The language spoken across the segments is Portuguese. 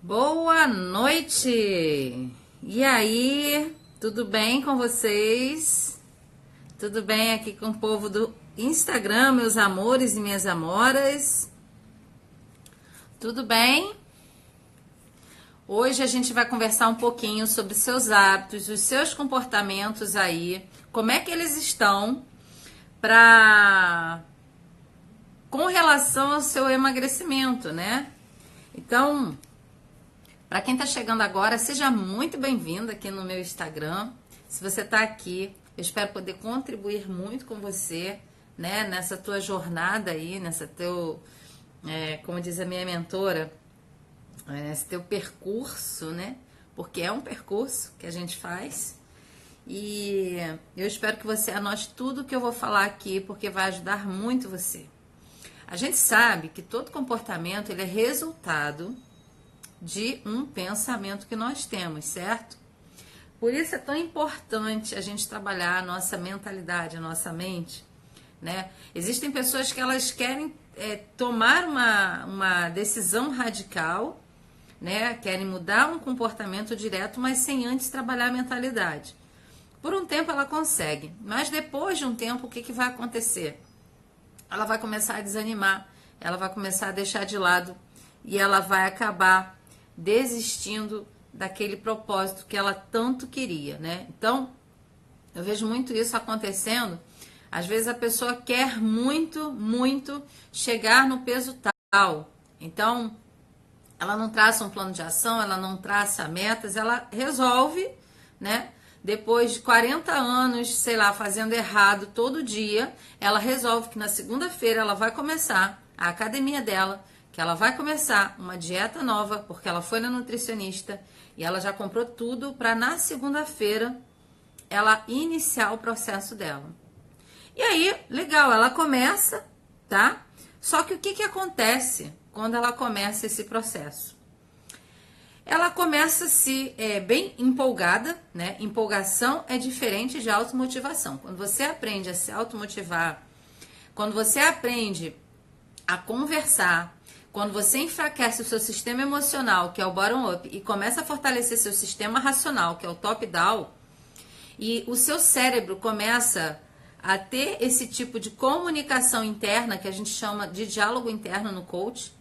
Boa noite! E aí, tudo bem com vocês? Tudo bem aqui com o povo do Instagram, meus amores e minhas amoras? Tudo bem? Hoje a gente vai conversar um pouquinho sobre seus hábitos, os seus comportamentos aí, como é que eles estão com relação ao seu emagrecimento, né? Então, para quem está chegando agora, seja muito bem-vindo aqui no meu Instagram. Se você está aqui, eu espero poder contribuir muito com você, né, nessa tua jornada aí, como diz a minha mentora, nesse teu percurso, né? Porque é um percurso que a gente faz. E eu espero que você anote tudo que eu vou falar aqui, porque vai ajudar muito você. A gente sabe que todo comportamento ele é resultado de um pensamento que nós temos, certo? Por isso é tão importante a gente trabalhar a nossa mentalidade, a nossa mente, né? Existem pessoas que elas querem tomar uma decisão radical, né? Querem mudar um comportamento direto, mas sem antes trabalhar a mentalidade. Por um tempo ela consegue, mas depois de um tempo o que vai acontecer? Ela vai começar a desanimar, ela vai começar a deixar de lado e ela vai acabar desistindo daquele propósito que ela tanto queria, né? Então, eu vejo muito isso acontecendo. Às vezes a pessoa quer muito, muito chegar no peso tal. Então, ela não traça um plano de ação, ela não traça metas, ela resolve, né? Depois de 40 anos, sei lá, fazendo errado todo dia, ela resolve que na segunda-feira ela vai começar a academia dela, que ela vai começar uma dieta nova, porque ela foi na nutricionista e ela já comprou tudo para na segunda-feira ela iniciar o processo dela. E aí, legal, ela começa, tá? Só que o que acontece quando ela começa esse processo? Ela começa bem empolgada, né? Empolgação é diferente de automotivação. Quando você aprende a se automotivar, quando você aprende a conversar, quando você enfraquece o seu sistema emocional, que é o bottom-up, e começa a fortalecer seu sistema racional, que é o top-down, e o seu cérebro começa a ter esse tipo de comunicação interna, que a gente chama de diálogo interno no coach.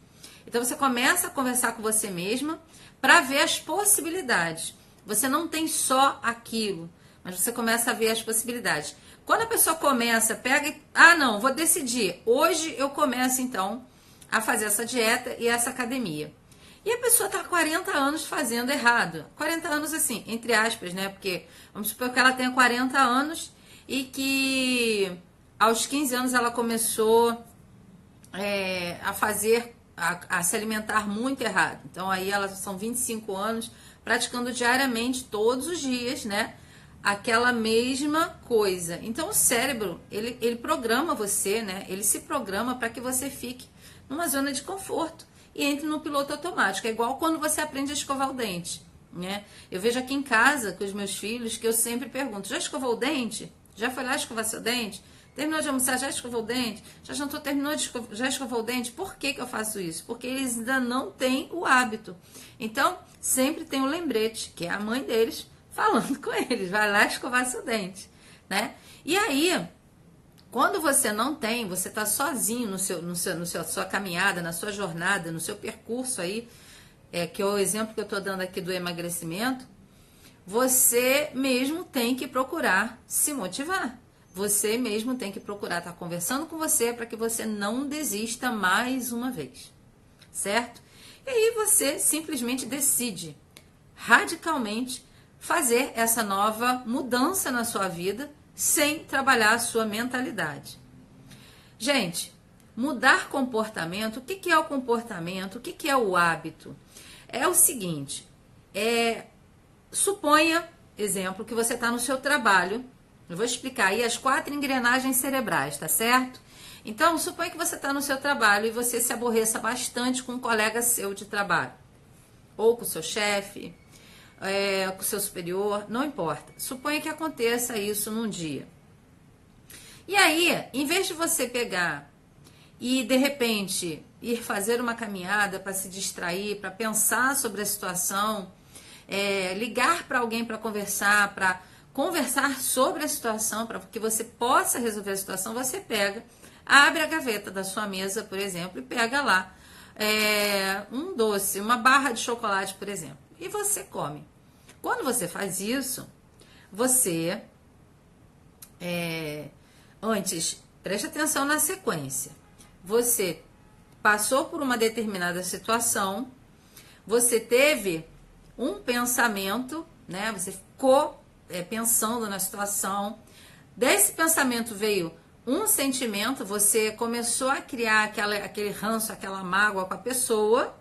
Então você começa a conversar com você mesma para ver as possibilidades. Você não tem só aquilo, mas você começa a ver as possibilidades. Quando a pessoa começa, pega e... não, vou decidir. Hoje eu começo, então, a fazer essa dieta e essa academia. E a pessoa está há 40 anos fazendo errado. 40 anos assim, entre aspas, né? Porque vamos supor que ela tenha 40 anos e que aos 15 anos ela começou a se alimentar muito errado. Então aí elas são 25 anos praticando diariamente, todos os dias, né? Aquela mesma coisa. Então o cérebro, ele programa você, né? Ele se programa para que você fique numa zona de conforto e entre no piloto automático. É igual quando você aprende a escovar o dente, né? Eu vejo aqui em casa com os meus filhos que eu sempre pergunto: já escovou o dente? Já foi lá escovar seu dente? Terminou de almoçar, já escovou o dente? Já jantou, terminou de já escovou o dente? Por que eu faço isso? Porque eles ainda não têm o hábito. Então, sempre tem um lembrete, que é a mãe deles falando com eles: vai lá escovar seu dente, né? E aí, quando você não tem, você está sozinho sua caminhada, na sua jornada, no seu percurso aí, que é o exemplo que eu estou dando aqui do emagrecimento, você mesmo tem que procurar se motivar. Você mesmo tem que procurar estar conversando com você para que você não desista mais uma vez, certo? E aí você simplesmente decide radicalmente fazer essa nova mudança na sua vida sem trabalhar a sua mentalidade. Gente, mudar comportamento, o que é o comportamento? O que é o hábito? É o seguinte, suponha, exemplo, que você está no seu trabalho. Eu vou explicar aí as 4 engrenagens cerebrais, tá certo? Então, suponha que você está no seu trabalho e você se aborreça bastante com um colega seu de trabalho. Ou com o seu chefe, com o seu superior, não importa. Suponha que aconteça isso num dia. E aí, em vez de você pegar e, de repente, ir fazer uma caminhada para se distrair, para pensar sobre a situação, ligar para alguém para conversar sobre a situação, para que você possa resolver a situação, você pega, abre a gaveta da sua mesa, por exemplo, e pega lá um doce, uma barra de chocolate, por exemplo, e você come. Quando você faz isso, você antes, preste atenção na sequência. Você passou por uma determinada situação, você teve um pensamento, né? Você ficou pensando na situação. Desse pensamento veio um sentimento, você começou a criar aquele ranço, aquela mágoa com a pessoa.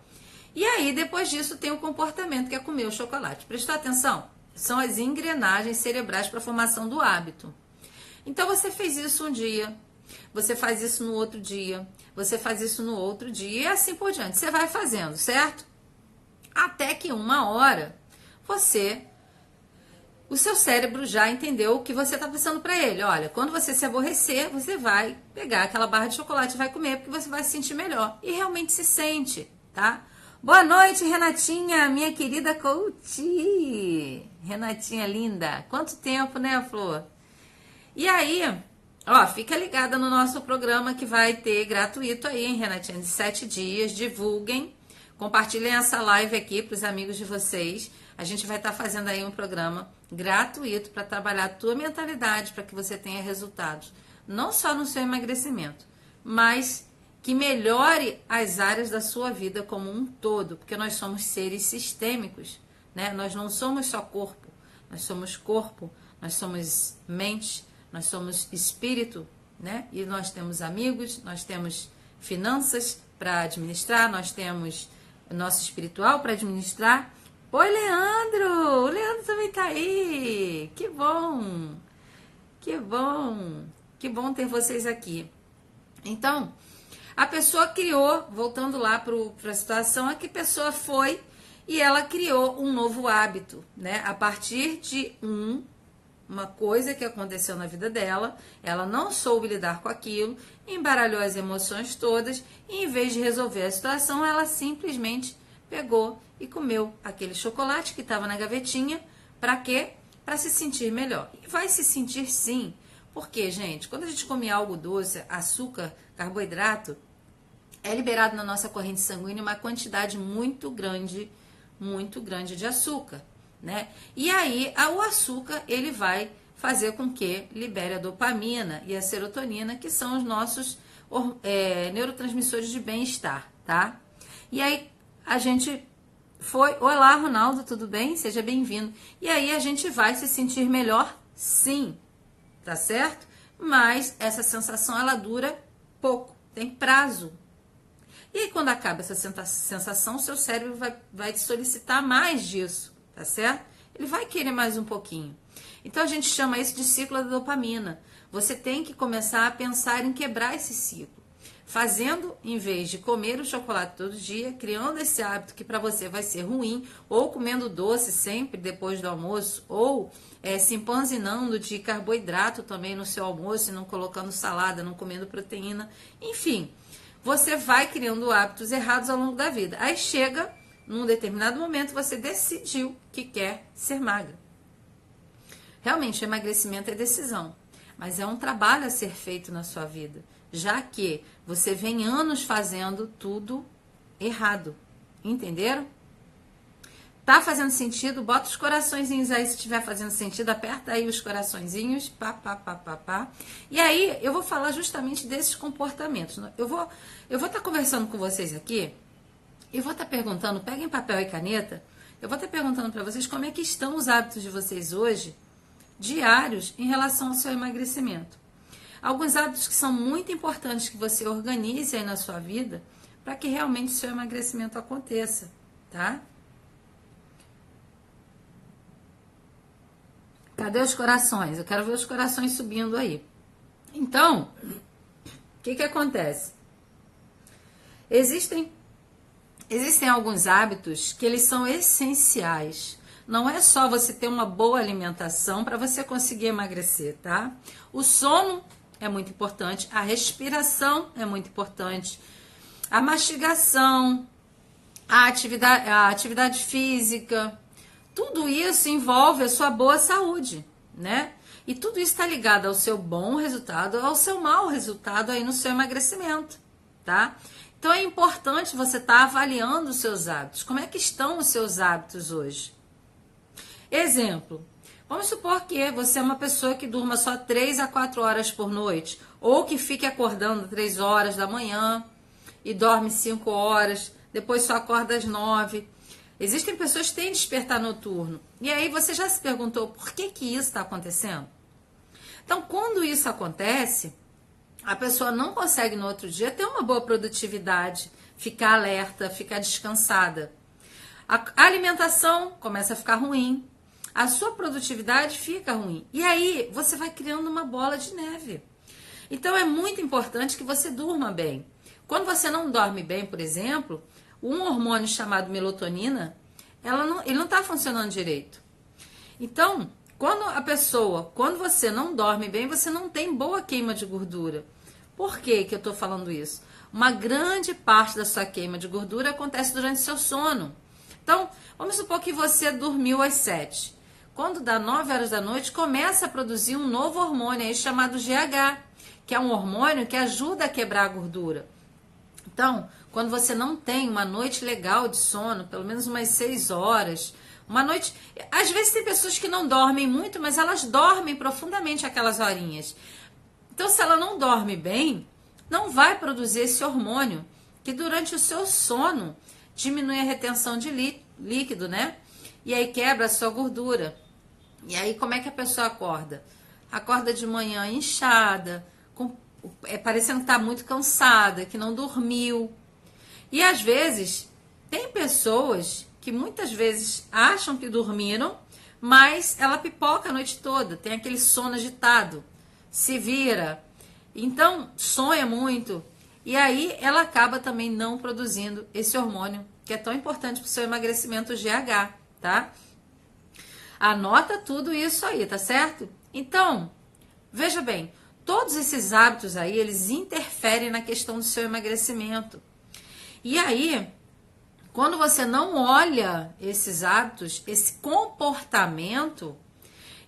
E aí, depois disso, tem o comportamento, que é comer o chocolate. Prestou atenção? São as engrenagens cerebrais para a formação do hábito. Então, você fez isso um dia, você faz isso no outro dia, você faz isso no outro dia, e assim por diante. Você vai fazendo, certo? Até que uma hora, o seu cérebro já entendeu o que você está pensando para ele. Olha, quando você se aborrecer, você vai pegar aquela barra de chocolate e vai comer, porque você vai se sentir melhor. E realmente se sente, tá? Boa noite, Renatinha, minha querida coach. Renatinha linda. Quanto tempo, né, Flor? E aí, fica ligada no nosso programa que vai ter gratuito aí, hein, Renatinha, de 7 dias. Divulguem, compartilhem essa live aqui para os amigos de vocês. A gente vai estar fazendo aí um programa gratuito para trabalhar a tua mentalidade, para que você tenha resultados, não só no seu emagrecimento, mas que melhore as áreas da sua vida como um todo, porque nós somos seres sistêmicos, né? Nós não somos só corpo, nós somos mente, nós somos espírito, né? E nós temos amigos, nós temos finanças para administrar, nós temos o nosso espiritual para administrar. Oi, Leandro! O Leandro também tá aí! Que bom! Que bom! Que bom ter vocês aqui. Então, a pessoa criou, voltando lá para a situação, é que a pessoa foi e ela criou um novo hábito, né? A partir de uma coisa que aconteceu na vida dela, ela não soube lidar com aquilo, embaralhou as emoções todas e, em vez de resolver a situação, ela simplesmente pegou e comeu aquele chocolate que estava na gavetinha. Para quê? Para se sentir melhor. E vai se sentir sim. Porque, gente, quando a gente come algo doce, açúcar, carboidrato, é liberado na nossa corrente sanguínea uma quantidade muito grande de açúcar, né? E aí, o açúcar, ele vai fazer com que libere a dopamina e a serotonina, que são os nossos neurotransmissores de bem-estar, tá? E aí, a gente foi... Olá, Ronaldo, tudo bem? Seja bem-vindo. E aí, a gente vai se sentir melhor, sim, tá certo? Mas essa sensação, ela dura pouco, tem prazo. E aí, quando acaba essa sensação, seu cérebro vai te solicitar mais disso, tá certo? Ele vai querer mais um pouquinho. Então, a gente chama isso de ciclo da dopamina. Você tem que começar a pensar em quebrar esse ciclo. Fazendo, em vez de comer o chocolate todo dia, criando esse hábito que para você vai ser ruim, ou comendo doce sempre depois do almoço, ou se empanzinando de carboidrato também no seu almoço, e não colocando salada, não comendo proteína, enfim, você vai criando hábitos errados ao longo da vida. Aí chega, num determinado momento, você decidiu que quer ser magra. Realmente, o emagrecimento é decisão, mas é um trabalho a ser feito na sua vida, já que você vem anos fazendo tudo errado. Entenderam? Tá fazendo sentido? Bota os coraçõezinhos aí se estiver fazendo sentido. Aperta aí os coraçõezinhos. Pá, pá, pá, pá, pá. E aí eu vou falar justamente desses comportamentos. Eu vou estar conversando com vocês aqui e vou estar perguntando, peguem papel e caneta, eu vou estar perguntando para vocês como é que estão os hábitos de vocês hoje, diários, em relação ao seu emagrecimento. Alguns hábitos que são muito importantes que você organize aí na sua vida para que realmente o seu emagrecimento aconteça, tá? Cadê os corações? Eu quero ver os corações subindo aí. Então, o que acontece? Existem alguns hábitos que eles são essenciais. Não é só você ter uma boa alimentação para você conseguir emagrecer, tá? O sono é muito importante, a respiração é muito importante, a mastigação, a atividade física, tudo isso envolve a sua boa saúde, né? E tudo isso está ligado ao seu bom resultado, ao seu mau resultado aí no seu emagrecimento, tá? Então é importante você estar avaliando os seus hábitos. Como é que estão os seus hábitos hoje? Exemplo, vamos supor que você é uma pessoa que durma só 3 a 4 horas por noite, ou que fique acordando 3 horas da manhã e dorme 5 horas, depois só acorda às 9. Existem pessoas que têm despertar noturno. E aí você já se perguntou por que isso está acontecendo? Então, quando isso acontece, a pessoa não consegue no outro dia ter uma boa produtividade, ficar alerta, ficar descansada. A alimentação começa a ficar ruim, a sua produtividade fica ruim. E aí você vai criando uma bola de neve. Então é muito importante que você durma bem. Quando você não dorme bem, por exemplo, um hormônio chamado melatonina, ele não está funcionando direito. Então, quando você não dorme bem, você não tem boa queima de gordura. Por que eu estou falando isso? Uma grande parte da sua queima de gordura acontece durante o seu sono. Então, vamos supor que você dormiu às 7. Quando dá 9 horas da noite, começa a produzir um novo hormônio aí chamado GH, que é um hormônio que ajuda a quebrar a gordura. Então, quando você não tem uma noite legal de sono, pelo menos umas 6 horas, uma noite... Às vezes tem pessoas que não dormem muito, mas elas dormem profundamente aquelas horinhas. Então, se ela não dorme bem, não vai produzir esse hormônio, que durante o seu sono diminui a retenção de líquido, né? E aí quebra a sua gordura. E aí, como é que a pessoa acorda? Acorda de manhã inchada, parecendo que está muito cansada, que não dormiu. E às vezes, tem pessoas que muitas vezes acham que dormiram, mas ela pipoca a noite toda, tem aquele sono agitado, se vira, então sonha muito. E aí ela acaba também não produzindo esse hormônio que é tão importante para o seu emagrecimento, o GH, tá? Anota tudo isso aí, tá certo? Então, veja bem, todos esses hábitos aí, eles interferem na questão do seu emagrecimento. E aí, quando você não olha esses hábitos, esse comportamento,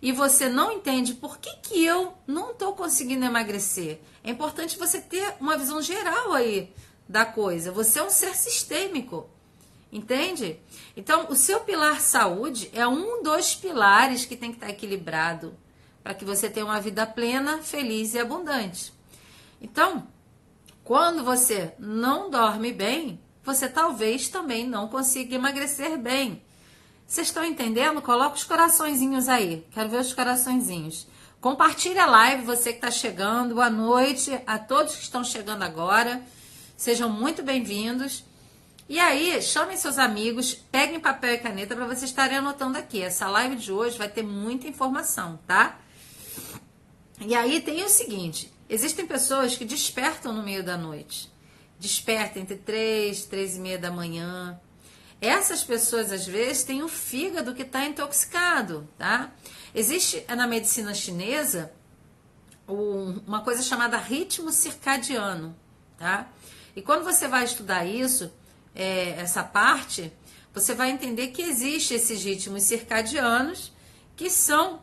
e você não entende por que eu não estou conseguindo emagrecer, é importante você ter uma visão geral aí da coisa. Você é um ser sistêmico, entende? Então, o seu pilar saúde é um dos pilares que tem que estar equilibrado para que você tenha uma vida plena, feliz e abundante. Então, quando você não dorme bem, você talvez também não consiga emagrecer bem. Vocês estão entendendo? Coloca os coraçõezinhos aí. Quero ver os coraçõezinhos. Compartilha a live, você que está chegando. Boa noite a todos que estão chegando agora. Sejam muito bem-vindos. E aí, chamem seus amigos, peguem papel e caneta para vocês estarem anotando aqui. Essa live de hoje vai ter muita informação, tá? E aí tem o seguinte, existem pessoas que despertam no meio da noite. Despertam entre 3 e meia da manhã. Essas pessoas, às vezes, têm o fígado que está intoxicado, tá? Existe na medicina chinesa uma coisa chamada ritmo circadiano, tá? E quando você vai estudar isso, essa parte, você vai entender que existe esses ritmos circadianos, que são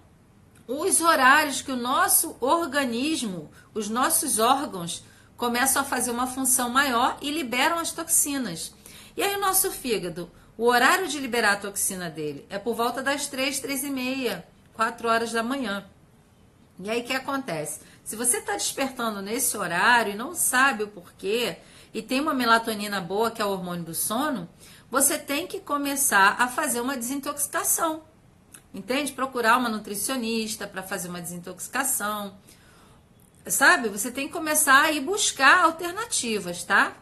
os horários que o nosso organismo, os nossos órgãos, começam a fazer uma função maior e liberam as toxinas. E aí o nosso fígado, o horário de liberar a toxina dele é por volta das 3 e meia, 4 horas da manhã. E aí o que acontece? Se você está despertando nesse horário e não sabe o porquê, e tem uma melatonina boa, que é o hormônio do sono, você tem que começar a fazer uma desintoxicação. Entende? Procurar uma nutricionista para fazer uma desintoxicação. Sabe? Você tem que começar a ir buscar alternativas, tá?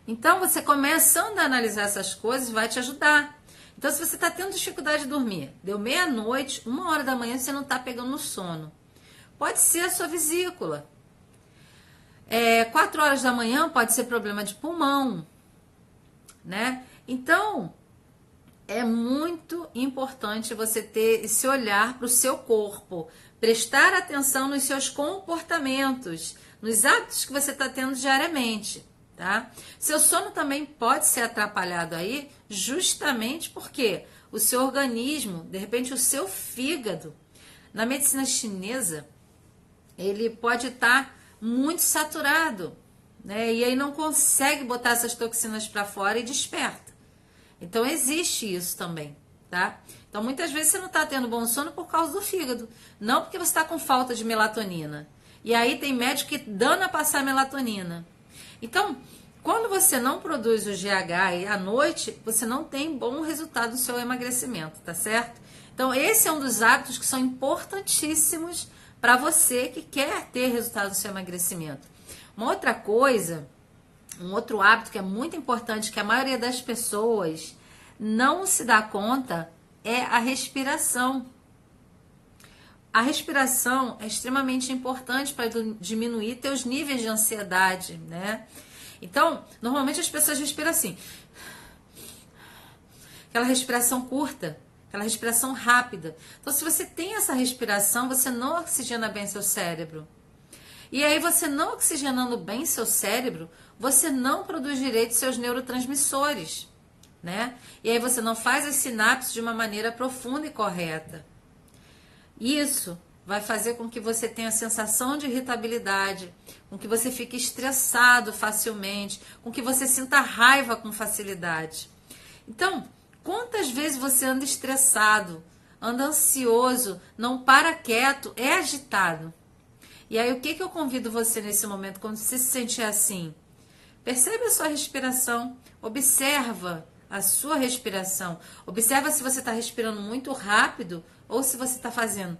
Então, você começando a analisar essas coisas vai te ajudar. Então, se você está tendo dificuldade de dormir, deu meia-noite, 1 hora da manhã, você não está pegando no sono. Pode ser a sua vesícula. 4 horas da manhã pode ser problema de pulmão, né? Então, é muito importante você ter esse olhar para o seu corpo, prestar atenção nos seus comportamentos, nos hábitos que você está tendo diariamente, tá? Seu sono também pode ser atrapalhado aí, justamente porque o seu organismo, de repente o seu fígado, na medicina chinesa, ele pode estar muito saturado, né? E aí não consegue botar essas toxinas para fora e desperta. Então existe isso também, tá? Então muitas vezes você não está tendo bom sono por causa do fígado, não porque você está com falta de melatonina. E aí tem médico que dana a passar melatonina. Então, quando você não produz o GH e à noite, você não tem bom resultado no seu emagrecimento, tá certo? Então esse é um dos hábitos que são importantíssimos para você que quer ter resultado no seu emagrecimento. Uma outra coisa, um outro hábito que é muito importante, que a maioria das pessoas não se dá conta, é a respiração. A respiração é extremamente importante para diminuir teus níveis de ansiedade, né? Então, normalmente as pessoas respiram assim. Aquela respiração curta, aquela respiração rápida. Então, se você tem essa respiração, você não oxigena bem seu cérebro. E aí, você não oxigenando bem seu cérebro, você não produz direito seus neurotransmissores, né? E aí você não faz as sinapses de uma maneira profunda e correta. Isso vai fazer com que você tenha a sensação de irritabilidade, com que você fique estressado facilmente, com que você sinta raiva com facilidade. Então, quantas vezes você anda estressado, anda ansioso, não para quieto, é agitado? E aí, o que eu convido você nesse momento, quando você se sentir assim? Percebe a sua respiração, observa a sua respiração, observa se você está respirando muito rápido ou se você está fazendo.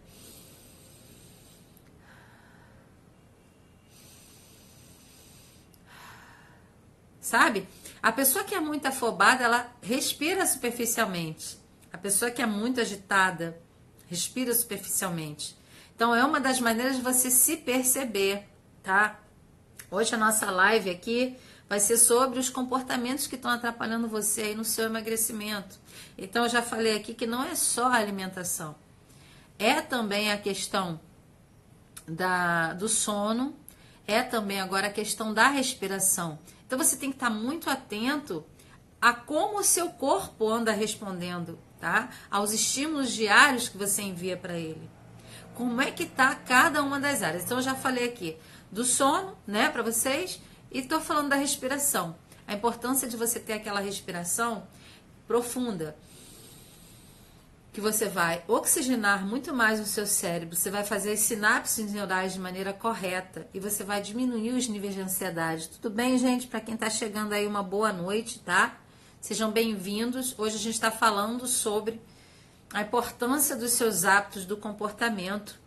Sabe? A pessoa que é muito afobada, ela respira superficialmente. A pessoa que é muito agitada, respira superficialmente. Então, é uma das maneiras de você se perceber, tá? Hoje a nossa live aqui vai ser sobre os comportamentos que estão atrapalhando você aí no seu emagrecimento. Então, eu já falei aqui que não é só a alimentação. É também a questão do sono, é também agora a questão da respiração. Então, você tem que estar muito atento a como o seu corpo anda respondendo, tá? Aos estímulos diários que você envia para ele. Como é que tá cada uma das áreas? Então, eu já falei aqui do sono, né, para vocês, e estou falando da respiração. A importância de você ter aquela respiração profunda, que você vai oxigenar muito mais o seu cérebro, você vai fazer as sinapses neurais de maneira correta e você vai diminuir os níveis de ansiedade. Tudo bem, gente? Para quem está chegando aí, uma boa noite, tá? Sejam bem-vindos. Hoje a gente está falando sobre a importância dos seus hábitos do comportamento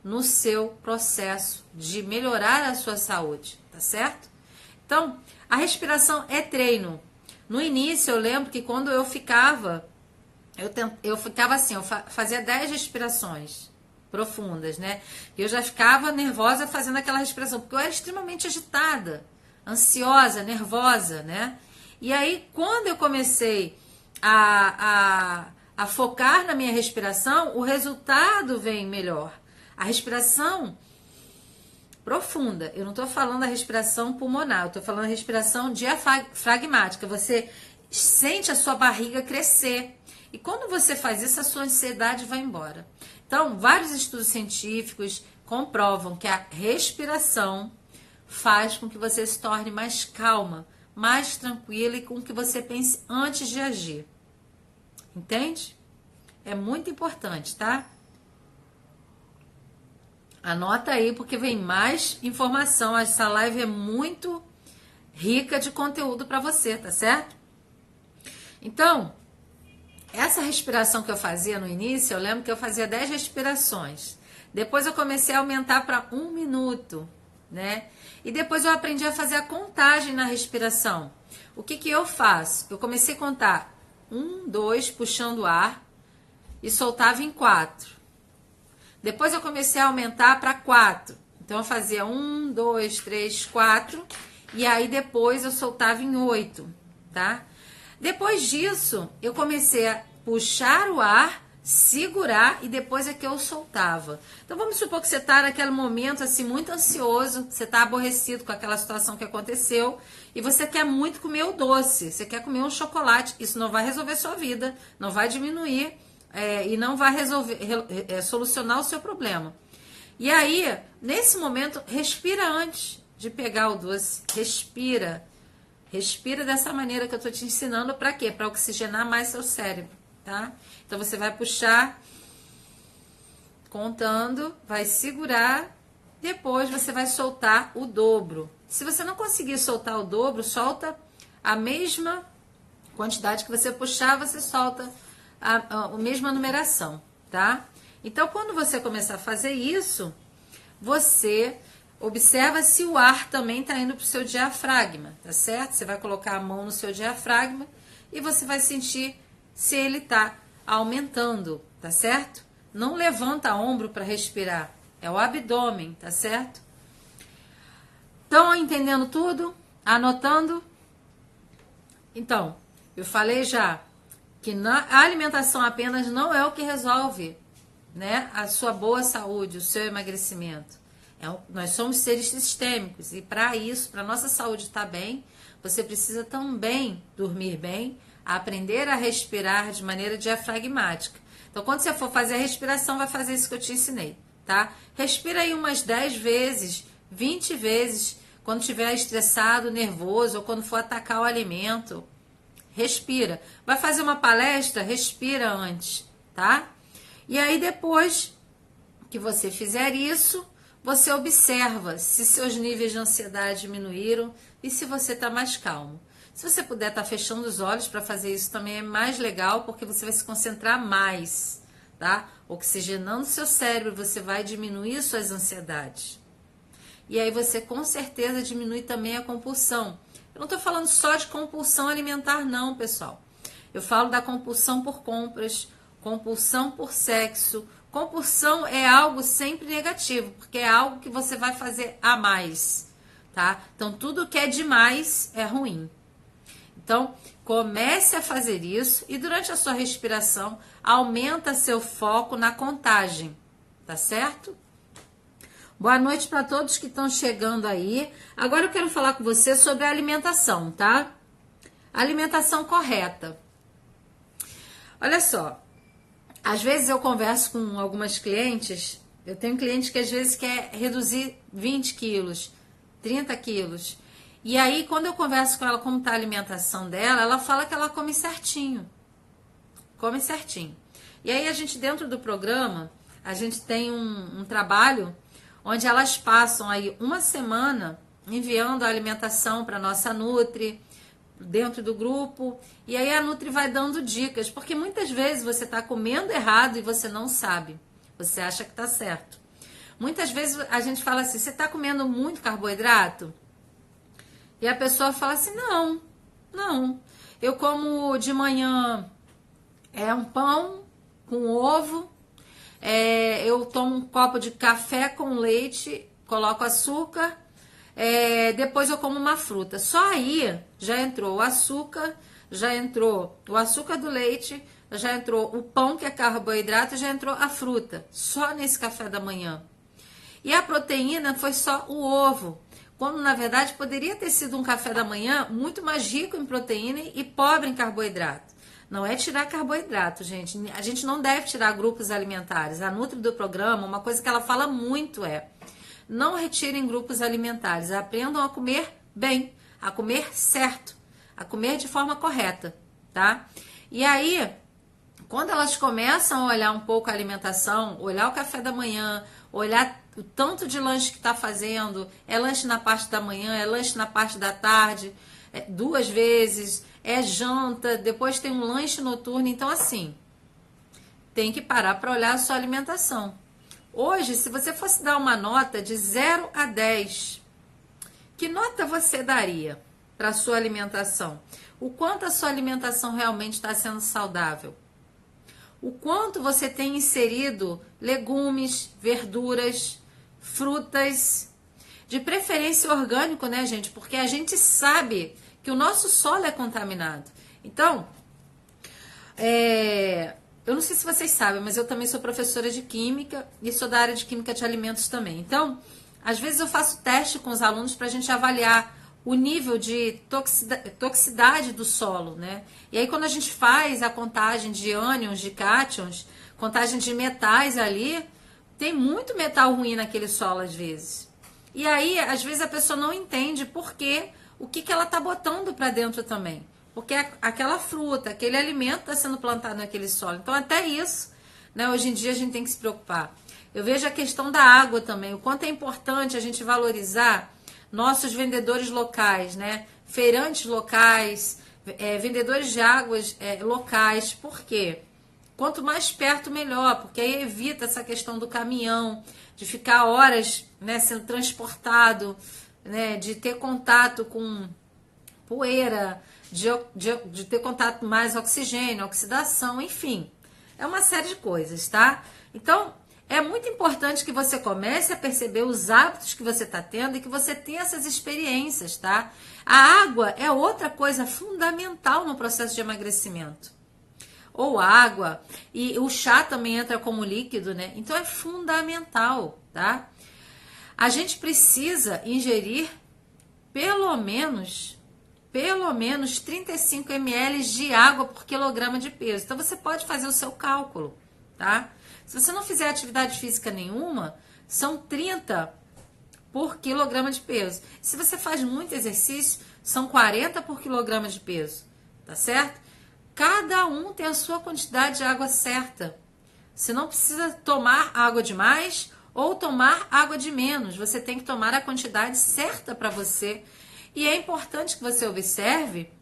no seu processo de melhorar a sua saúde, tá certo? Então, a respiração é treino. No início, eu lembro que quando eu ficava assim, eu fazia 10 respirações profundas, né? E eu já ficava nervosa fazendo aquela respiração, porque eu era extremamente agitada, ansiosa, nervosa, né? E aí, quando eu comecei a focar na minha respiração, o resultado vem melhor. A respiração profunda, eu não estou falando da respiração pulmonar, eu estou falando da respiração diafragmática. Você sente a sua barriga crescer. E quando você faz isso, a sua ansiedade vai embora. Então, vários estudos científicos comprovam que a respiração faz com que você se torne mais calma, mais tranquila e com que você pense antes de agir. Entende? É muito importante, tá? Anota aí, porque vem mais informação. Essa live é muito rica de conteúdo para você, tá certo? Então, essa respiração que eu fazia no início, eu lembro que eu fazia 10 respirações. Depois eu comecei a aumentar para 1 minuto, né? E depois eu aprendi a fazer a contagem na respiração. O que eu faço? Eu comecei a contar 1, 2, puxando o ar e soltava em 4. Depois eu comecei a aumentar para 4. Então eu fazia 1, 2, 3, 4 e aí depois eu soltava em 8, tá? Depois disso, eu comecei a puxar o ar segurar e depois é que eu soltava. Então vamos supor que você está naquele momento assim muito ansioso, você está aborrecido com aquela situação que aconteceu e você quer muito comer o doce, você quer comer um chocolate. Isso não vai resolver sua vida, não vai diminuir e não vai solucionar o seu problema. E aí, nesse momento, respira antes de pegar o doce, respira. Respira dessa maneira que eu estou te ensinando. Para quê? Para oxigenar mais seu cérebro, tá? Então, você vai puxar, contando, vai segurar, depois você vai soltar o dobro. Se você não conseguir soltar o dobro, solta a mesma quantidade que você puxar, você solta a mesma numeração, tá? Então, quando você começar a fazer isso, você observa se o ar também está indo para o seu diafragma, tá certo? Você vai colocar a mão no seu diafragma e você vai sentir se ele está aumentando, tá certo? Não levanta ombro para respirar, é o abdômen, tá certo? Estão entendendo tudo? Anotando? Então, eu falei já que a alimentação apenas não é o que resolve, né, a sua boa saúde, o seu emagrecimento. Nós somos seres sistêmicos e para isso, para nossa saúde estar bem, você precisa também dormir bem, aprender a respirar de maneira diafragmática. Então, quando você for fazer a respiração, vai fazer isso que eu te ensinei, tá? Respira aí umas 10 vezes, 20 vezes, quando estiver estressado, nervoso ou quando for atacar o alimento. Respira. Vai fazer uma palestra? Respira antes, tá? E aí, depois que você fizer isso, você observa se seus níveis de ansiedade diminuíram e se você está mais calmo. Se você puder estar fechando os olhos para fazer isso também é mais legal, porque você vai se concentrar mais, tá? Oxigenando seu cérebro, você vai diminuir suas ansiedades. E aí você com certeza diminui também a compulsão. Eu não estou falando só de compulsão alimentar não, pessoal. Eu falo da compulsão por compras, compulsão por sexo. Compulsão é algo sempre negativo, porque é algo que você vai fazer a mais, tá? Então, tudo que é demais é ruim. Então, comece a fazer isso e durante a sua respiração, aumenta seu foco na contagem, tá certo? Boa noite para todos que estão chegando aí. Agora eu quero falar com você sobre a alimentação, tá? Alimentação correta. Olha só. Às vezes eu converso com algumas clientes, eu tenho clientes que às vezes quer reduzir 20 quilos, 30 quilos. E aí, quando eu converso com ela como está a alimentação dela, ela fala que ela come certinho. Come certinho. E aí, a gente, dentro do programa, a gente tem um trabalho onde elas passam aí uma semana enviando a alimentação para a nossa Nutri, dentro do grupo, e aí a Nutri vai dando dicas, porque muitas vezes você está comendo errado e você não sabe, você acha que está certo. Muitas vezes a gente fala assim, você está comendo muito carboidrato? E a pessoa fala assim, não, eu como de manhã um pão com ovo, eu tomo um copo de café com leite, coloco açúcar, depois eu como uma fruta. Só aí já entrou o açúcar, já entrou o açúcar do leite, já entrou o pão, que é carboidrato, já entrou a fruta. Só nesse café da manhã. E a proteína foi só o ovo. Quando, na verdade, poderia ter sido um café da manhã muito mais rico em proteína e pobre em carboidrato. Não é tirar carboidrato, gente. A gente não deve tirar grupos alimentares. A Nutri do programa, uma coisa que ela fala muito não retirem grupos alimentares, aprendam a comer bem, a comer certo, a comer de forma correta, tá? E aí, quando elas começam a olhar um pouco a alimentação, olhar o café da manhã, olhar o tanto de lanche que está fazendo, é lanche na parte da manhã, é lanche na parte da tarde, 2 vezes, é janta, depois tem um lanche noturno, então assim, tem que parar para olhar a sua alimentação. Hoje, se você fosse dar uma nota de 0 a 10, que nota você daria para a sua alimentação? O quanto a sua alimentação realmente está sendo saudável? O quanto você tem inserido legumes, verduras, frutas, de preferência orgânico, né, gente? Porque a gente sabe que o nosso solo é contaminado. Então, eu não sei se vocês sabem, mas eu também sou professora de química e sou da área de química de alimentos também. Então, às vezes eu faço teste com os alunos para a gente avaliar o nível de toxicidade do solo, né? E aí quando a gente faz a contagem de ânions, de cátions, contagem de metais ali, tem muito metal ruim naquele solo às vezes. E aí, às vezes a pessoa não entende por quê, o que que ela tá botando para dentro também. Porque aquela fruta, aquele alimento está sendo plantado naquele solo. Então até isso, né, hoje em dia a gente tem que se preocupar. Eu vejo a questão da água também, o quanto é importante a gente valorizar nossos vendedores locais, né? Feirantes locais, vendedores de águas locais. Por quê? Quanto mais perto, melhor, porque aí evita essa questão do caminhão, de ficar horas, né, sendo transportado, né, de ter contato com poeira, de ter contato mais oxigênio, oxidação, enfim. É uma série de coisas, tá? Então, é muito importante que você comece a perceber os hábitos que você está tendo e que você tenha essas experiências, tá? A água é outra coisa fundamental no processo de emagrecimento. Ou água, e o chá também entra como líquido, né? Então é fundamental, tá? A gente precisa ingerir pelo menos 35 ml de água por quilograma de peso. Então você pode fazer o seu cálculo, tá? Se você não fizer atividade física nenhuma, são 30 por quilograma de peso. Se você faz muito exercício, são 40 por quilograma de peso, tá certo? Cada um tem a sua quantidade de água certa. Você não precisa tomar água demais ou tomar água de menos. Você tem que tomar a quantidade certa para você. E é importante que você observe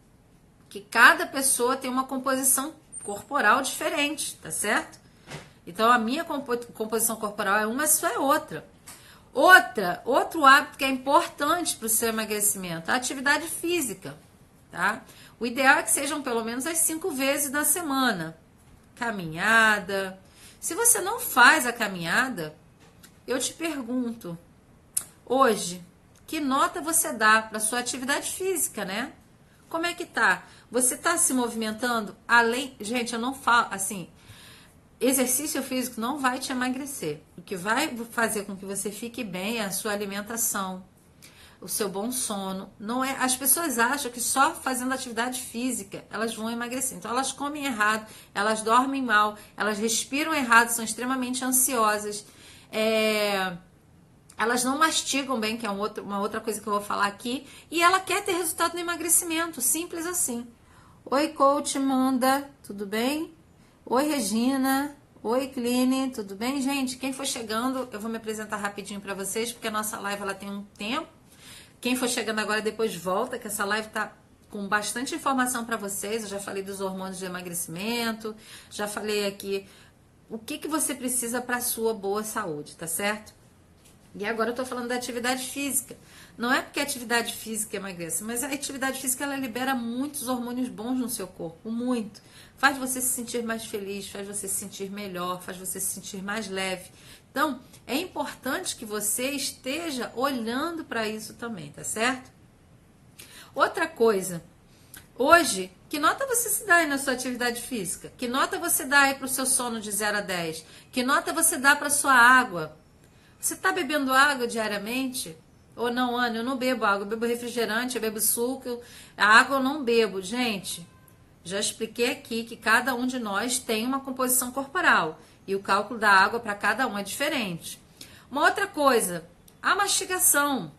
que cada pessoa tem uma composição corporal diferente, tá certo? Então, a minha composição corporal é uma, a sua é outra. Outro hábito que é importante para o seu emagrecimento, a atividade física, tá? O ideal é que sejam pelo menos as 5 vezes na semana. Caminhada. Se você não faz a caminhada, eu te pergunto, hoje, que nota você dá para sua atividade física, né? Como é que tá? Você tá se movimentando além... Gente, eu não falo, assim, exercício físico não vai te emagrecer. O que vai fazer com que você fique bem é a sua alimentação, o seu bom sono. Não é, as pessoas acham que só fazendo atividade física elas vão emagrecer. Então elas comem errado, elas dormem mal, elas respiram errado, são extremamente ansiosas. Elas não mastigam bem, que é uma outra coisa que eu vou falar aqui, e ela quer ter resultado no emagrecimento, simples assim. Oi, coach Manda, tudo bem? Oi, Regina. Oi, Cline, tudo bem, gente? Quem for chegando, eu vou me apresentar rapidinho para vocês, porque a nossa live ela tem um tempo. Quem for chegando agora, depois volta, que essa live tá com bastante informação para vocês. Eu já falei dos hormônios de emagrecimento, já falei aqui o que você precisa para a sua boa saúde, tá certo? E agora eu tô falando da atividade física. Não é porque a atividade física emagrece, mas a atividade física ela libera muitos hormônios bons no seu corpo, muito. Faz você se sentir mais feliz, faz você se sentir melhor, faz você se sentir mais leve. Então, é importante que você esteja olhando para isso também, tá certo? Outra coisa, hoje, que nota você se dá aí na sua atividade física? Que nota você dá aí para o seu sono de 0 a 10? Que nota você dá para sua água? Você está bebendo água diariamente? Ou não, Ana, eu não bebo água, eu bebo refrigerante, eu bebo suco, a água eu não bebo. Gente, já expliquei aqui que cada um de nós tem uma composição corporal e o cálculo da água para cada um é diferente. Uma outra coisa, a mastigação,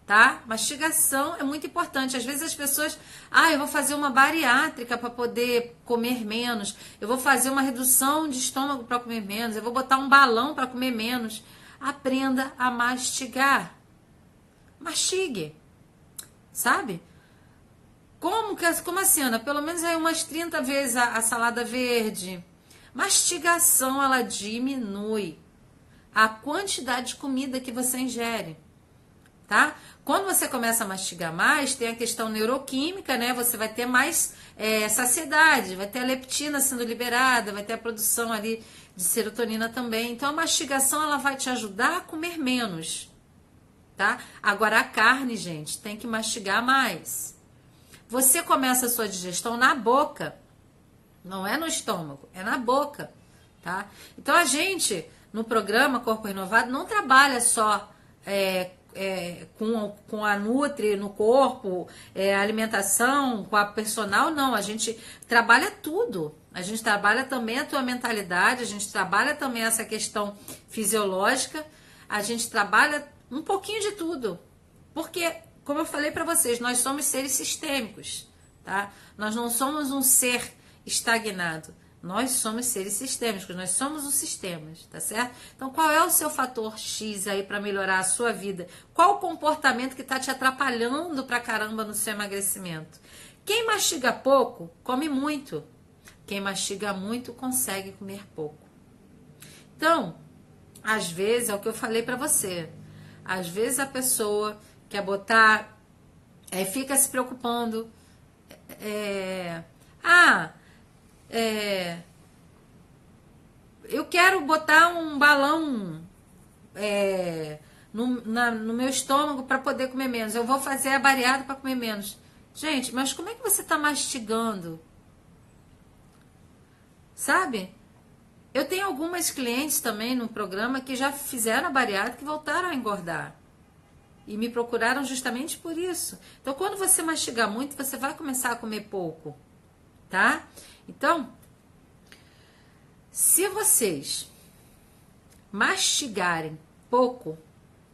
tá? Mastigação é muito importante. Às vezes as pessoas, eu vou fazer uma bariátrica para poder comer menos, eu vou fazer uma redução de estômago para comer menos, eu vou botar um balão para comer menos. Aprenda a mastigar. Mastigue. Sabe? Como assim, Ana? Pelo menos aí umas 30 vezes a salada verde. Mastigação, ela diminui a quantidade de comida que você ingere. Tá? Quando você começa a mastigar mais, tem a questão neuroquímica, né? Você vai ter mais saciedade, vai ter a leptina sendo liberada, vai ter a produção ali de serotonina também. Então, a mastigação, ela vai te ajudar a comer menos, tá? Agora, a carne, gente, tem que mastigar mais. Você começa a sua digestão na boca. Não é no estômago, é na boca, tá? Então a gente, no programa Corpo Renovado, não trabalha só com a Nutri no corpo, alimentação, com a personal, não. A gente trabalha tudo. A gente trabalha também a tua mentalidade, a gente trabalha também essa questão fisiológica, a gente trabalha um pouquinho de tudo. Porque, como eu falei para vocês, nós somos seres sistêmicos, tá? Nós não somos um ser estagnado. Nós somos seres sistêmicos, nós somos os sistemas, tá certo? Então, qual é o seu fator X aí para melhorar a sua vida? Qual o comportamento que está te atrapalhando pra caramba no seu emagrecimento? Quem mastiga pouco, come muito. Quem mastiga muito, consegue comer pouco. Então, às vezes, é o que eu falei para você. Às vezes a pessoa quer botar, fica se preocupando. Eu quero botar um balão no meu estômago para poder comer menos. Eu vou fazer a bariátrica para comer menos. Gente, mas como é que você está mastigando? Sabe? Eu tenho algumas clientes também no programa que já fizeram a bariátrica e voltaram a engordar. E me procuraram justamente por isso. Então, quando você mastigar muito, você vai começar a comer pouco. Tá? Então, se vocês mastigarem pouco,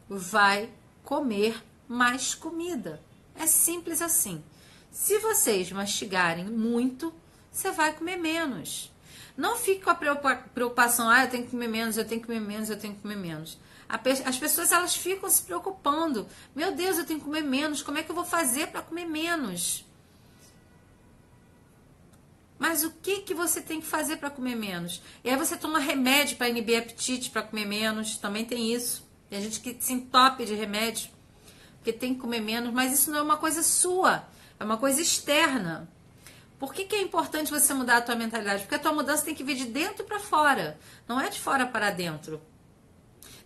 vai comer mais comida. É simples assim. Se vocês mastigarem muito, você vai comer menos. Não fique com a preocupação, eu tenho que comer menos, eu tenho que comer menos, eu tenho que comer menos. As pessoas, elas ficam se preocupando. Meu Deus, eu tenho que comer menos, como é que eu vou fazer para comer menos? Mas o que você tem que fazer para comer menos? E aí você toma remédio para inibir apetite, para comer menos, também tem isso. Tem gente que se entope de remédio, porque tem que comer menos, mas isso não é uma coisa sua, é uma coisa externa. Por que é importante você mudar a tua mentalidade? Porque a tua mudança tem que vir de dentro para fora, não é de fora para dentro.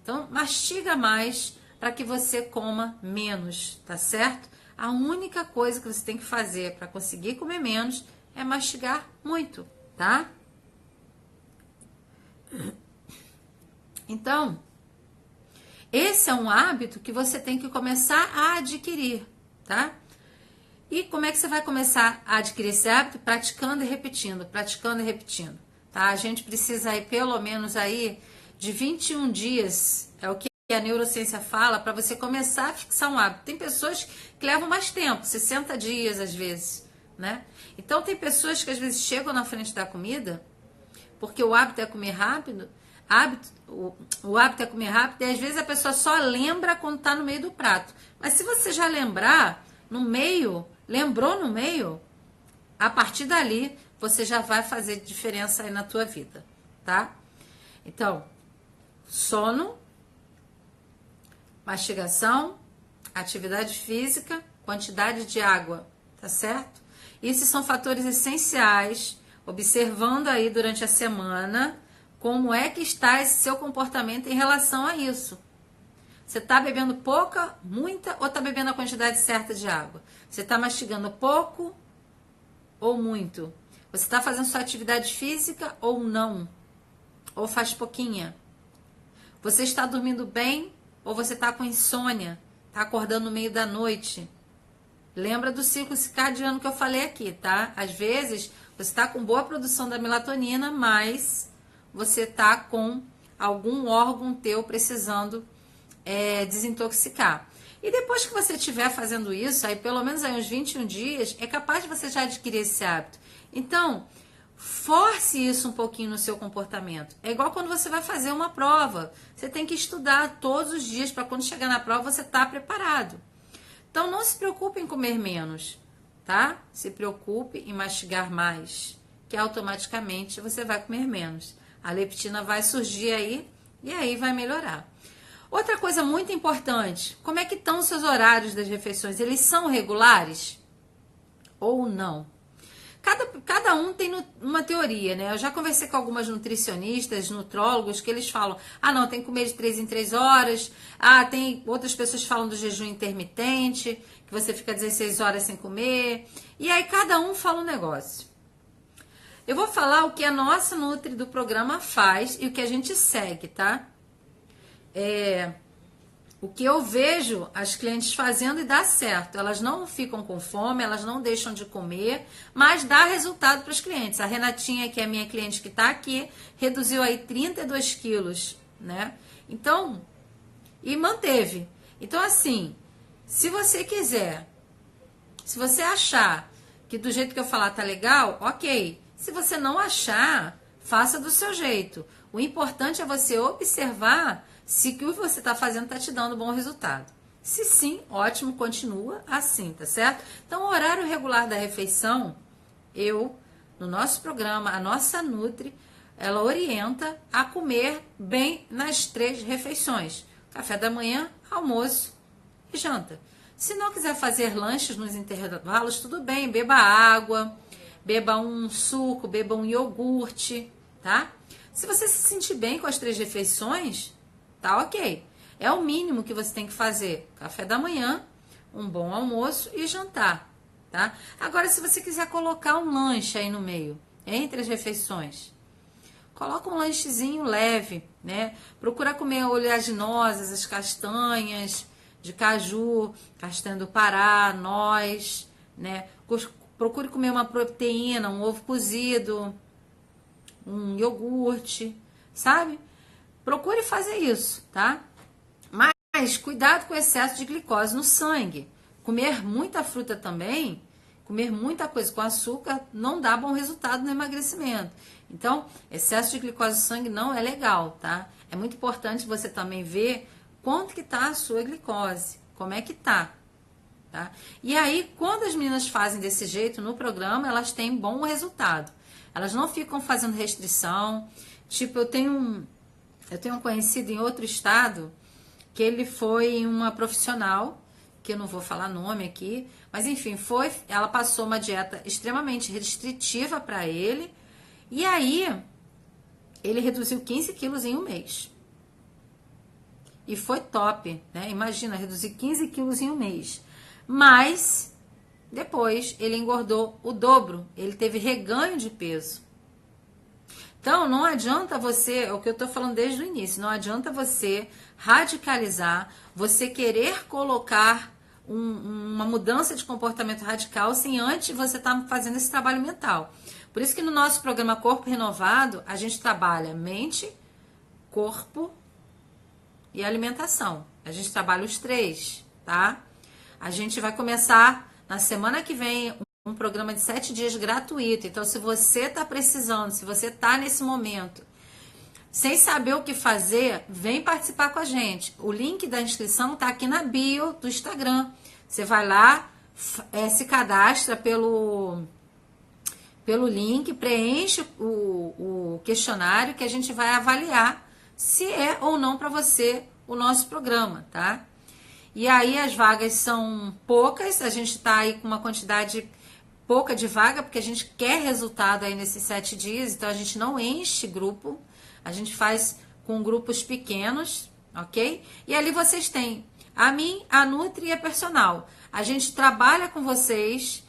Então, mastiga mais para que você coma menos, tá certo? A única coisa que você tem que fazer para conseguir comer menos é mastigar muito, tá? Então, esse é um hábito que você tem que começar a adquirir, tá? E como é que você vai começar a adquirir esse hábito? Praticando e repetindo, tá? A gente precisa aí, pelo menos aí, de 21 dias, é o que a neurociência fala, para você começar a fixar um hábito. Tem pessoas que levam mais tempo, 60 dias às vezes, né? Então tem pessoas que às vezes chegam na frente da comida, porque o hábito é comer rápido, o hábito é comer rápido, e às vezes a pessoa só lembra quando está no meio do prato. Mas se você já lembrar no meio, lembrou no meio, a partir dali você já vai fazer diferença aí na tua vida, tá? Então, sono, mastigação, atividade física, quantidade de água, tá certo? Esses são fatores essenciais, observando aí durante a semana como é que está esse seu comportamento em relação a isso. Você está bebendo pouca, muita ou está bebendo a quantidade certa de água? Você está mastigando pouco ou muito? Você está fazendo sua atividade física ou não? Ou faz pouquinha? Você está dormindo bem ou você está com insônia? Está acordando no meio da noite? Lembra do ciclo circadiano que eu falei aqui, tá? Às vezes você está com boa produção da melatonina, mas você está com algum órgão teu precisando desintoxicar. E depois que você estiver fazendo isso, aí pelo menos aí uns 21 dias, é capaz de você já adquirir esse hábito. Então, force isso um pouquinho no seu comportamento. É igual quando você vai fazer uma prova. Você tem que estudar todos os dias para quando chegar na prova você estar preparado. Então, não se preocupe em comer menos, tá? Se preocupe em mastigar mais, que automaticamente você vai comer menos. A leptina vai surgir aí e aí vai melhorar. Outra coisa muito importante, como é que estão os seus horários das refeições? Eles são regulares ou não? Cada um tem uma teoria, né? Eu já conversei com algumas nutricionistas, nutrólogos, que eles falam, não, tem que comer de 3 em 3 horas. Tem outras pessoas que falam do jejum intermitente, que você fica 16 horas sem comer. E aí cada um fala um negócio. Eu vou falar o que a nossa Nutri do programa faz e o que a gente segue, tá? O que eu vejo as clientes fazendo e dá certo. Elas não ficam com fome, elas não deixam de comer, mas dá resultado para os clientes. A Renatinha, que é minha cliente que está aqui, reduziu aí 32 quilos, né? Então, e manteve. Então, assim, se você quiser, se você achar que do jeito que eu falar tá legal, ok. Se você não achar, faça do seu jeito. O importante é você observar se o que você está fazendo está te dando bom resultado. Se sim, ótimo, continua assim, tá certo? Então, o horário regular da refeição, no nosso programa, a nossa Nutri, ela orienta a comer bem nas 3 refeições. Café da manhã, almoço e janta. Se não quiser fazer lanches nos intervalos, tudo bem, beba água, beba um suco, beba um iogurte, tá? Se você se sentir bem com as 3 refeições, tá ok. É o mínimo que você tem que fazer. Café da manhã, um bom almoço e jantar, tá? Agora, se você quiser colocar um lanche aí no meio, entre as refeições, coloca um lanchezinho leve, né? Procura comer oleaginosas, as castanhas de caju, castanha do Pará, noz, né? Procure comer uma proteína, um ovo cozido, um iogurte, sabe? Procure fazer isso, tá? Mas cuidado com o excesso de glicose no sangue. Comer muita fruta também, comer muita coisa com açúcar, não dá bom resultado no emagrecimento. Então, excesso de glicose no sangue não é legal, tá? É muito importante você também ver quanto que tá a sua glicose, como é que tá, tá? E aí, quando as meninas fazem desse jeito no programa, elas têm bom resultado. Elas não ficam fazendo restrição. Tipo, eu tenho um conhecido em outro estado que ele foi uma profissional, que eu não vou falar nome aqui, mas enfim, ela passou uma dieta extremamente restritiva para ele, e aí ele reduziu 15 quilos em um mês. E foi top, né? Imagina, reduzir 15 quilos em um mês. Mas, depois, ele engordou o dobro. Ele teve reganho de peso. Então, não adianta você, é o que eu tô falando desde o início, não adianta você radicalizar, você querer colocar uma mudança de comportamento radical sem antes você estar fazendo esse trabalho mental. Por isso que no nosso programa Corpo Renovado, a gente trabalha mente, corpo e alimentação. A gente trabalha os 3, tá? A gente vai começar na semana que vem um programa de 7 dias gratuito. Então, se você tá precisando, se você tá nesse momento sem saber o que fazer, vem participar com a gente. O link da inscrição tá aqui na bio do Instagram. Você vai lá, se cadastra pelo link, preenche o questionário que a gente vai avaliar se é ou não para você o nosso programa, tá? E aí as vagas são poucas, a gente tá aí com uma quantidade pouca de vaga, porque a gente quer resultado aí nesses 7 dias, então a gente não enche grupo, a gente faz com grupos pequenos, ok? E ali vocês têm a mim, a Nutri e a Personal. A gente trabalha com vocês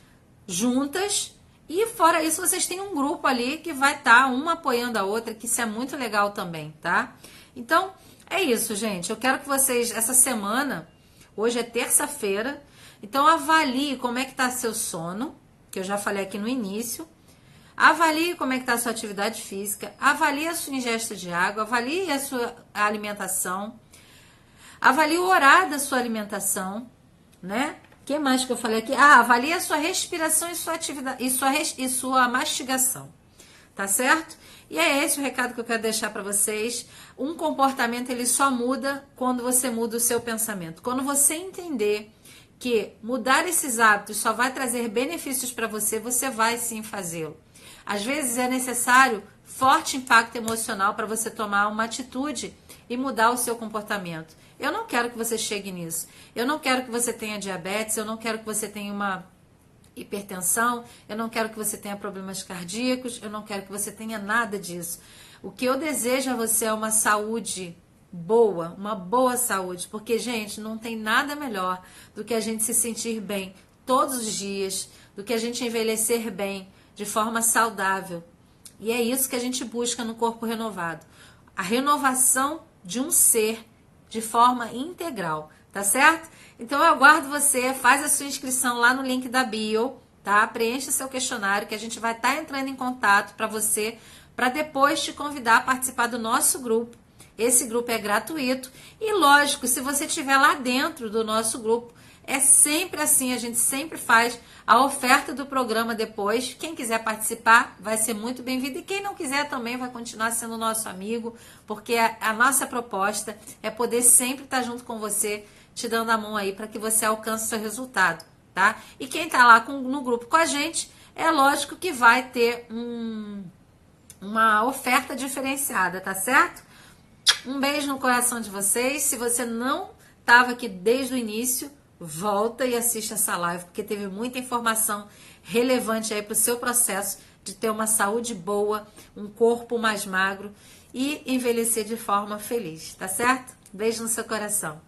juntas e fora isso vocês têm um grupo ali que vai estar uma apoiando a outra, que isso é muito legal também, tá? Então, é isso, gente. Eu quero que vocês, essa semana, hoje é terça-feira, então avalie como é que tá seu sono, que eu já falei aqui no início. Avalie como é que está a sua atividade física, avalie a sua ingesta de água, avalie a sua alimentação, avalie o horário da sua alimentação, né? O que mais que eu falei aqui? Avalie a sua respiração e sua atividade e sua mastigação, tá certo? E é esse o recado que eu quero deixar para vocês. Um comportamento ele só muda quando você muda o seu pensamento. Quando você entender que mudar esses hábitos só vai trazer benefícios para você, você vai sim fazê-lo. Às vezes é necessário forte impacto emocional para você tomar uma atitude e mudar o seu comportamento. Eu não quero que você chegue nisso. Eu não quero que você tenha diabetes, eu não quero que você tenha uma hipertensão, eu não quero que você tenha problemas cardíacos, eu não quero que você tenha nada disso. O que eu desejo a você é uma saúde boa, uma boa saúde, porque, gente, não tem nada melhor do que a gente se sentir bem todos os dias, do que a gente envelhecer bem, de forma saudável, E é isso que a gente busca no corpo renovado. A renovação de um ser de forma integral, tá certo? Então eu aguardo você, faz a sua inscrição lá no link da bio, tá? Preencha seu questionário que a gente vai estar entrando em contato para você, para depois te convidar a participar do nosso grupo. Esse grupo é gratuito e, lógico, se você estiver lá dentro do nosso grupo, é sempre assim, a gente sempre faz a oferta do programa depois. Quem quiser participar vai ser muito bem-vindo e quem não quiser também vai continuar sendo nosso amigo, porque a nossa proposta é poder sempre estar junto com você, te dando a mão aí para que você alcance o seu resultado, tá? E quem está lá no grupo com a gente, é lógico que vai ter uma oferta diferenciada, tá certo? Um beijo no coração de vocês. Se você não estava aqui desde o início, volta e assista essa live, porque teve muita informação relevante aí para o seu processo de ter uma saúde boa, um corpo mais magro e envelhecer de forma feliz, tá certo? Beijo no seu coração.